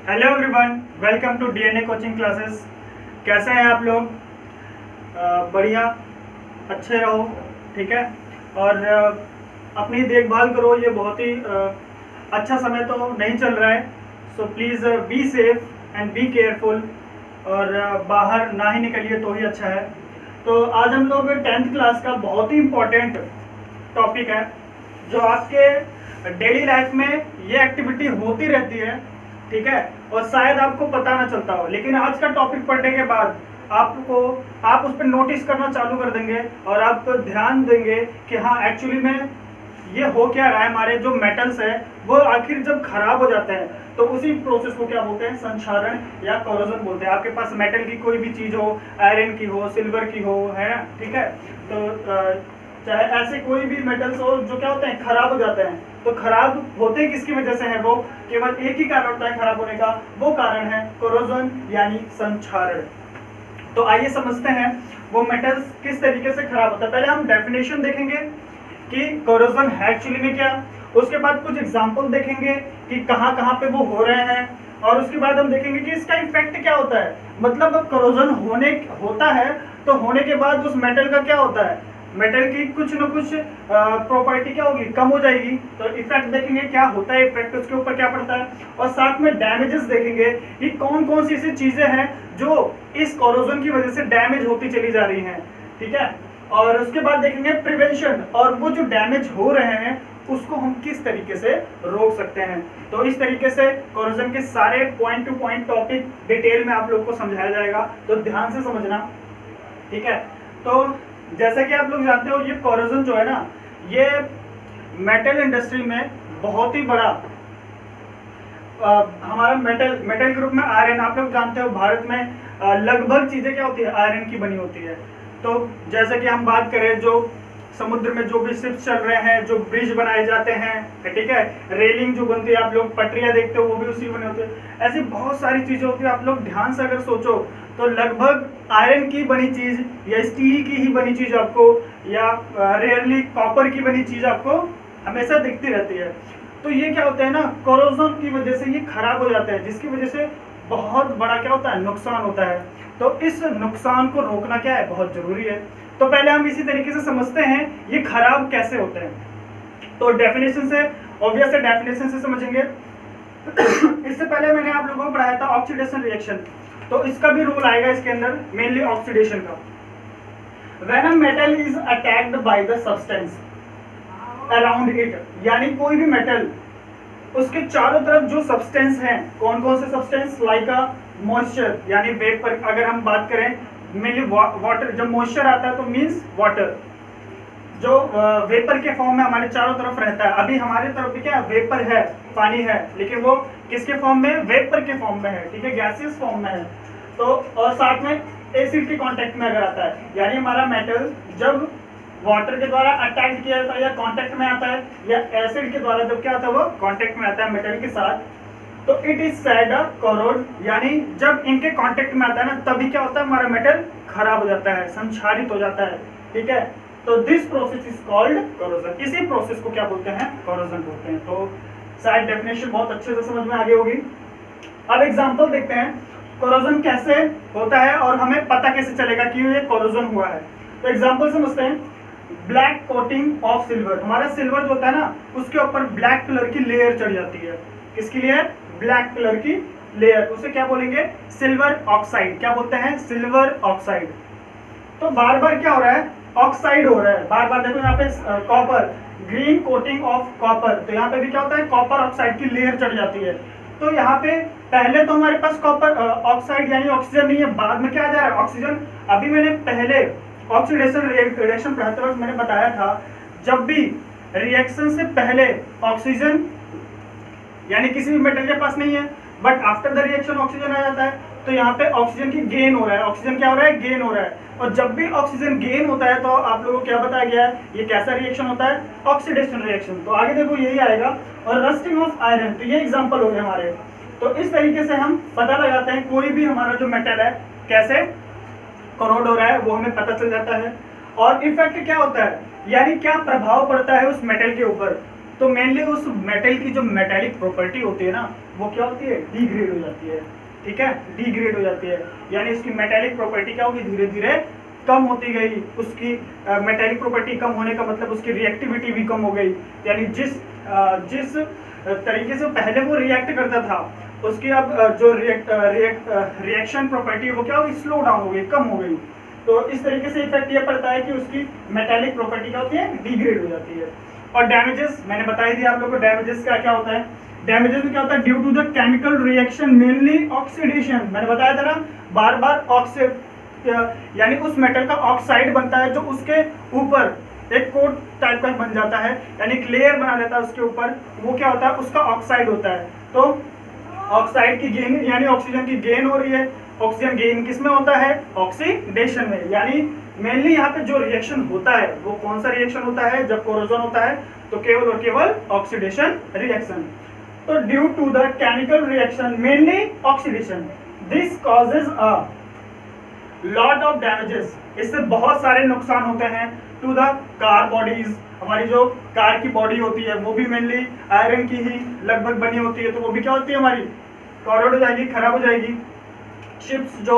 Hello everyone, welcome to DNA coaching classes. कैसे हैं आप लोग? बढ़िया, अच्छे रहो, ठीक है। और अपनी देखभाल करो। ये बहुत ही अच्छा समय तो नहीं चल रहा है, so please be safe and be careful. और बाहर ना ही निकलिए तो ही अच्छा है। तो आज हम लोग 10th क्लास का बहुत ही इम्पोर्टेंट टॉपिक है, जो आपके डेली लाइफ में ये एक्टिविटी होती रहती है, ठीक है, और शायद आपको पता ना चलता हो, लेकिन आज का टॉपिक पढ़ने के बाद आप उस पर नोटिस करना चालू कर देंगे और आप ध्यान देंगे कि हाँ, एक्चुअली में ये हो क्या रहा है। हमारे जो मेटल्स है वो आखिर जब खराब हो जाते हैं तो उसी प्रोसेस को क्या बोलते हैं? संक्षारण या कोरोजन बोलते हैं। आपके पास मेटल की कोई भी चीज हो, आयरन की हो, सिल्वर की हो, है ना, ठीक है। तो चाहे ऐसे कोई भी मेटल्स हो जो क्या होते हैं, खराब हो जाते हैं। तो खराब होते किसकी वजह से है? वो केवल एक ही कारण होता है खराब होने का, वो कारण है कोरोजन यानी संक्षारण। तो आइए समझते हैं वो मेटल्स किस तरीके से खराब होता है। पहले हम डेफिनेशन देखेंगे कि कोरोजन है एक्चुअली में क्या, उसके बाद कुछ एग्जांपल देखेंगे कि कहाँ कहाँ पे वो हो रहे हैं, और उसके बाद हम देखेंगे कि इसका इफेक्ट क्या होता है। मतलब कोरोजन होता है तो होने के बाद उस मेटल का क्या होता है, मेटल की कुछ न कुछ प्रॉपर्टी क्या होगी, कम हो जाएगी। तो इफेक्ट देखेंगे क्या होता है, इफेक्ट उसके ऊपर क्या पड़ता है, और साथ में डैमेजेस देखेंगे कि कौन कौन सी ऐसी चीजें हैं जो इस कोरोजन की वजह से डैमेज होती चली जा रही हैं, ठीक है। और उसके बाद देखेंगे प्रिवेंशन, और वो जो डैमेज हो रहे हैं उसको हम किस तरीके से रोक सकते हैं। तो इस तरीके से कोरोजन के सारे point two point topic detail में आप लोग को समझाया जाएगा, तो ध्यान से समझना, ठीक है। तो जैसा कि आप लोग जानते हो, ये कोरोजन जो है ना, ये मेटल इंडस्ट्री में बहुत ही बड़ा हमारा मेटल ग्रुप में आयरन, आप लोग जानते हो भारत में लगभग चीजें क्या होती है, आयरन की बनी होती है। तो जैसे कि हम बात करें, जो समुद्र में जो भी शिप्स चल रहे हैं, जो ब्रिज बनाए जाते हैं, ठीक है, रेलिंग जो बनती है, आप लोग पटरियां देखते हो वो भी उसी बने होते हैं। ऐसी बहुत सारी चीजें होती है। आप लोग ध्यान से अगर सोचो तो लगभग आयरन की बनी चीज या स्टील की ही बनी चीज आपको, या रेयरली कॉपर की बनी चीज आपको हमेशा दिखती रहती है। तो ये क्या होता है ना, कोरोजन की वजह से ये खराब हो जाता है, जिसकी वजह से बहुत बड़ा क्या होता है, नुकसान होता है। तो इस नुकसान को रोकना क्या है, बहुत जरूरी है। तो पहले हम इसी तरीके से समझते हैं ये खराब कैसे होते हैं। तो डेफिनेशन से, ऑब्वियस है, डेफिनेशन से समझेंगे। इससे पहले मैंने आप लोगों को पढ़ाया था ऑक्सीडेशन रिएक्शन, तो इसका भी रूल आएगा इसके अंदर, मेनली ऑक्सीडेशन का। When a metal is attacked by the substance around it, यानी कोई भी मेटल, उसके चारों तरफ जो सब्सटेंस हैं, कौन कौन से सब्सटेंस, लाइक अ मॉइस्चर यानी वेपर। अगर हम बात करें मेनली वाटर, जब मॉइस्चर आता है तो मींस वाटर, जो वेपर के फॉर्म में हमारे चारों तरफ रहता है। अभी हमारे तरफ भी क्या वेपर है, पानी है, लेकिन वो किसके फॉर्म में, वेपर के फॉर्म में है, ठीक है, गैसियस फॉर्म में है। तो और साथ में एसिड के कांटेक्ट में अगर आता है, यानी हमारा मेटल जब वाटर के द्वारा अटैक किया जाता है या कांटेक्ट में आता है, या एसिड के द्वारा जब क्या आता है, वो कांटेक्ट में आता है मेटल के साथ, तो इट इज सेड कोरोड, यानी जब इनके कांटेक्ट में आता है ना, तभी क्या होता है, हमारा मेटल खराब हो जाता है, संक्षारित हो जाता है, ठीक है। तो this process is called corrosion. इसी प्रोसेस को क्या बोलते हैं, कोरोजन बोलते हैं। तो शायद डेफिनेशन बहुत अच्छे से समझ में आ गई होगी। अब एग्जांपल देखते हैं कोरोजन कैसे होता है और हमें पता कैसे चलेगा कि ये कोरोजन हुआ है। तो एग्जांपल समझते हैं। ब्लैक कोटिंग ऑफ सिल्वर, हमारा सिल्वर जो होता है ना, उसके ऊपर ब्लैक कलर की लेयर चढ़ जाती है। किसकी लेयर, ब्लैक कलर की लेयर, उसे क्या बोलेंगे, सिल्वर ऑक्साइड। क्या बोलते हैं, सिल्वर ऑक्साइड। तो बार बार क्या हो रहा है, ऑक्साइड हो रहा है बार बार। देखो यहाँ पे copper, green coating of copper, तो यहाँ पे भी क्या होता है, कॉपर ऑक्साइड की लेयर चढ़ जाती है। तो यहाँ पे पहले तो हमारे पास कॉपर ऑक्साइड यानी ऑक्सीजन नहीं है, बाद में क्या आ जा रहा है, ऑक्सीजन। अभी मैंने पहले ऑक्सीडेशन रिएक्शन पढ़ाते वक्त मैंने बताया था, जब भी रिएक्शन से पहले ऑक्सीजन यानी किसी भी मेटल के पास नहीं है, but after the reaction oxygen आ जाता है, तो यहाँ पे ऑक्सीजन की गेन हो रहा है। ऑक्सीजन क्या हो रहा है, गेन हो रहा है। और जब भी ऑक्सीजन गेन होता है तो आप लोगों को क्या बताया गया है, ये कैसा रिएक्शन होता है, ऑक्सीडेशन रिएक्शन। तो आगे देखो यही आएगा। और रस्टिंग ऑफ आयरन, तो ये एग्जांपल हो गए हमारे। तो इस तरीके से हम पता लगाते हैं कोई भी हमारा जो मेटल है कैसे करोड हो रहा है, वो हमें पता चल जाता है। और इफेक्ट क्या होता है, यानी क्या प्रभाव पड़ता है उस मेटल के ऊपर। तो मेनली उस मेटल की जो मेटेलिक प्रॉपर्टी होती है ना, वो क्या होती है, डिग्रेड हो जाती है। ठीक है, डिग्रेड हो जाती है, यानी इसकी मेटेलिक प्रॉपर्टी क्या होगी, धीरे धीरे कम होती गई। उसकी मेटेलिक प्रॉपर्टी कम होने का मतलब उसकी रिएक्टिविटी भी कम हो गई, यानी जिस तरीके से पहले वो रिएक्ट करता था उसकी अब जो रिएक्शन प्रॉपर्टी वो क्या होगी, स्लो डाउन हो गई, कम हो गई। तो इस तरीके से इफेक्ट ये पड़ता है कि उसकी मेटेलिक प्रॉपर्टी क्या होती है, डिग्रेड हो जाती है। और डैमेजेस मैंने बता ही दिया आप लोगों को, डैमेजेस क्या क्या होता है। डैमेजेस में क्या होता है, due to the chemical reaction mainly oxidation, मैंने बताया था ना बार बार, यानी उस मेटल का ऑक्साइड बनता है जो उसके ऊपर एक कोट टाइप का बन जाता है, यानी एक लेयर बना लेता है उसके ऊपर, वो क्या होता है, उसका ऑक्साइड होता है। तो ऑक्साइड की गेन यानी ऑक्सीजन की गेन हो रही है। ऑक्सीजन गेन किस में होता है, ऑक्सीडेशन में। यानी मेनली यहाँ पे जो रिएक्शन होता है वो कौन सा रिएक्शन होता है, जब कोरोजन होता है तो केवल और केवल ऑक्सीडेशन रिएक्शन। तो due to the chemical reaction mainly oxidation, this causes a lot of damages, इससे बहुत सारे नुकसान होते हैं टू द कार बॉडीज। हमारी जो कार की बॉडी होती है वो भी मेनली आयरन की ही लगभग बनी होती है, तो वो भी क्या होती है, हमारी कॉरोड हो जाएगी, खराब हो जाएगी। शिप्स जो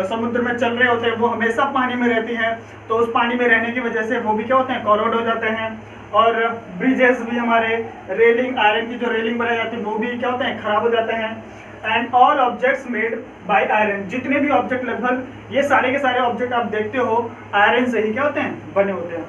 समुद्र में चल रहे होते हैं वो हमेशा पानी में रहती हैं, तो उस पानी में रहने की वजह से वो भी क्या होते हैं, कॉरोड हो जाते हैं। और ब्रिजेस भी हमारे, रेलिंग, आयरन की जो रेलिंग बनाई जाती है वो भी क्या होते हैं, खराब हो जाते हैं। And all objects made by iron, जितने भी ऑब्जेक्ट, लगभग ये सारे के सारे ऑब्जेक्ट आप देखते हो आयरन से ही क्या होते हैं, बने होते हैं।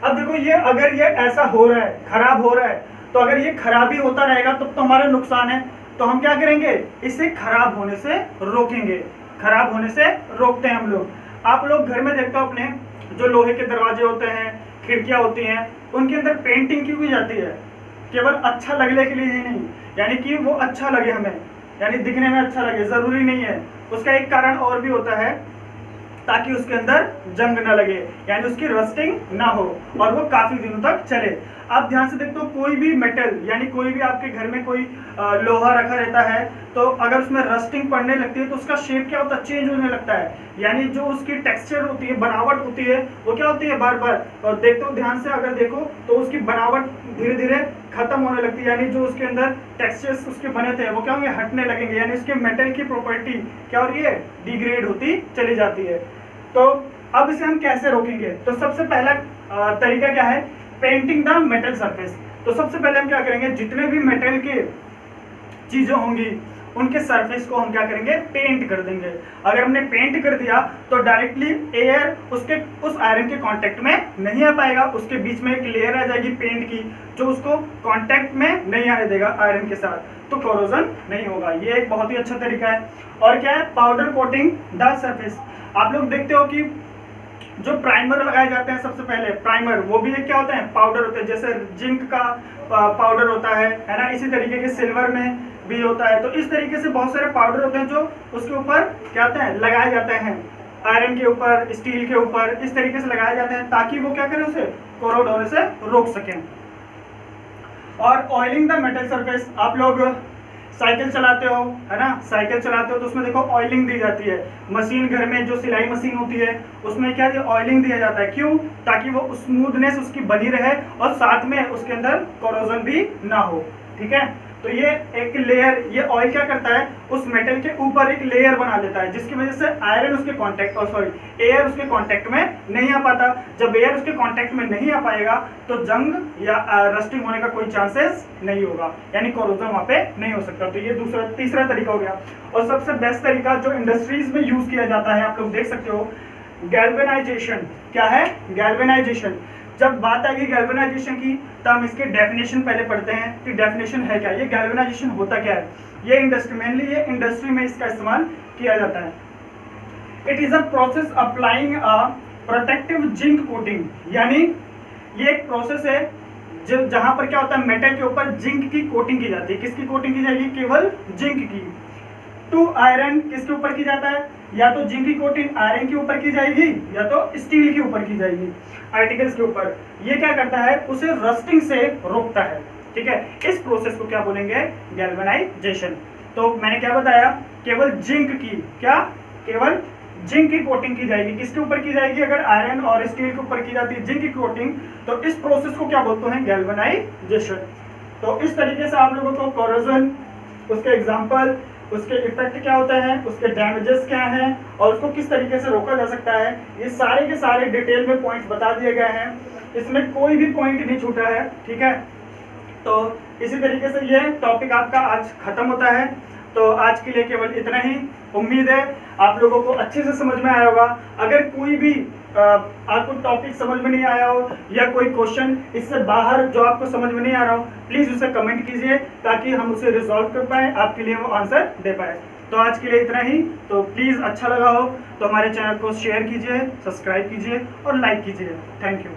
अब देखो ये अगर ये ऐसा हो रहा है, खराब हो रहा है, तो अगर ये खराबी होता रहेगा तब तो हमारा नुकसान है। तो हम क्या करेंगे, इसे खराब होने से रोकेंगे। खराब होने से रोकते हैं हम लोग। आप लोग घर में देखते हो अपने, जो लोहे के दरवाजे होते हैं, खिड़कियां होती हैं, उनके अंदर पेंटिंग की हुई जाती है, केवल अच्छा लगने के लिए ही नहीं, यानी कि वो अच्छा लगे हमें, यानी दिखने में अच्छा लगे, जरूरी नहीं है। उसका एक कारण और भी होता है, ताकि उसके अंदर जंग ना लगे, यानी उसकी रस्टिंग ना हो और वो काफी दिनों तक चले। आप ध्यान से देखते हो कोई भी मेटल, यानी कोई भी आपके घर में कोई लोहा रखा रहता है, तो अगर उसमें रस्टिंग पड़ने लगती है तो उसका शेप क्या होता है, चेंज होने लगता है, यानी जो उसकी टेक्सचर होती है, बनावट होती है, वो क्या होती है, बार बार देखते हो ध्यान से, अगर देखो तो उसकी बनावट धीरे धीरे खत्म होने लगती है, यानी जो उसके अंदर टेक्सचर्स उसके बने थे वो क्या होंगे, हटने लगेंगे, यानी उसके मेटल की प्रॉपर्टी क्या हो रही है, डिग्रेड होती चली जाती है। तो अब इसे हम कैसे रोकेंगे, तो सबसे पहला तरीका क्या है, पेंटिंग द मेटल सरफेस। तो सबसे पहले हम क्या करेंगे, जितने भी मेटल के चीजें होंगी उनके सरफेस को हम क्या करेंगे, पेंट कर देंगे। अगर हमने पेंट कर दिया तो डायरेक्टली एयर उस आयरन के कांटेक्ट में नहीं आ पाएगा, उसके बीच में एक लेयर आ जाएगी पेंट की जो उसको कांटेक्ट में नहीं आने देगा आयरन के साथ, तो कोरोजन नहीं होगा। ये एक बहुत ही अच्छा तरीका है। और क्या है, पाउडर कोटिंग द सरफेस। आप लोग देखते हो कि जो प्राइमर लगाए जाते हैं, सबसे पहले प्राइमर, वो भी एक क्या होता है, पाउडर होते हैं, जैसे जिंक का पाउडर होता है ना, इसी तरीके के सिल्वर में भी होता है। तो इस तरीके से बहुत सारे पाउडर होते हैं जो उसके ऊपर क्या होते हैं, लगाए जाते हैं, आयरन के ऊपर, स्टील के ऊपर, इस तरीके से लगाए जाते हैं ताकि वो क्या करें, उसे कोरोड होने से रोक सकें। और ऑयलिंग द मेटल सरफेस, आप लोग साइकिल चलाते हो, है ना, साइकिल चलाते हो तो उसमें देखो ऑयलिंग दी जाती है। मशीन, घर में जो सिलाई मशीन होती है उसमें क्या ऑयलिंग दिया जाता है, क्यों, ताकि वो स्मूथनेस उसकी बनी रहे और साथ में उसके अंदर कोरोजन भी ना हो। ठीक है, तो ये एक लेयर, ये ऑयल क्या करता है, उस मेटल के ऊपर एक लेयर बना देता है, जिसकी वजह से आयरन उसके कांटेक्ट, एयर उसके कांटेक्ट में नहीं आ पाता। जब एयर उसके कांटेक्ट में नहीं आ पाएगा तो जंग या रस्टिंग होने का कोई चांसेस नहीं होगा, यानी कोरोजन वहां पे नहीं हो सकता। तो ये तीसरा तरीका हो गया। और सबसे बेस्ट तरीका जो इंडस्ट्रीज में यूज किया जाता है, आप लोग देख सकते हो, गैल्वेनाइजेशन। क्या है, गैल्वेनाइजेशन। जब बात आएगी गैल्वेनाइजेशन की तो हम इसके डेफिनेशन पहले पढ़ते हैं कि डेफिनेशन है क्या, ये गैल्वेनाइजेशन होता क्या है। ये इंडस्ट्री में इसका इस्तेमाल किया जाता है। It is a process applying a protective zinc coating, यानी ये एक प्रोसेस है जहां पर क्या होता है, मेटल के ऊपर जिंक की कोटिंग की जाती है। किसकी कोटिंग की जाएगी, केवल जिंक की। टू आयरन किसके ऊपर की जाता है, या तो जिंक की कोटिंग आयरन के ऊपर की जाएगी या तो स्टील के ऊपर की जाएगी, आर्टिकल्स के ऊपर। ये क्या करता है, उसे रस्टिंग से रोकता है। ठीक है, इस प्रोसेस को क्या बोलेंगे, गैल्वेनाइजेशन। तो मैंने क्या बताया, केवल जिंक की, क्या, केवल जिंक की कोटिंग की जाएगी। किसके ऊपर की जाएगी? अगर आयरन और स्टील के ऊपर की जाती है जिंक की कोटिंग, तो इस प्रोसेस को क्या बोलते हैं? गैल्वेनाइजेशन। तो इस तरीके से आप लोगों को कोरोजन, उसके एग्जाम्पल, उसके इफेक्ट क्या होता है, उसके डैमेजेस क्या हैं और उसको किस तरीके से रोका जा सकता है, ये सारे के सारे डिटेल में पॉइंट्स बता दिए गए हैं। इसमें कोई भी पॉइंट नहीं छूटा है, ठीक है। तो इसी तरीके से ये टॉपिक आपका आज खत्म होता है। तो आज के लिए केवल इतना ही। उम्मीद है आप लोगों को अच्छे से समझ में आया होगा। अगर कोई भी आपको टॉपिक समझ में नहीं आया हो या कोई क्वेश्चन इससे बाहर जो आपको समझ में नहीं आ रहा हो, प्लीज उसे कमेंट कीजिए ताकि हम उसे रिजॉल्व कर पाए, आपके लिए वो आंसर दे पाए। तो आज के लिए इतना ही। तो प्लीज अच्छा लगा हो तो हमारे चैनल को शेयर कीजिए, सब्सक्राइब कीजिए और लाइक कीजिए। Thank you.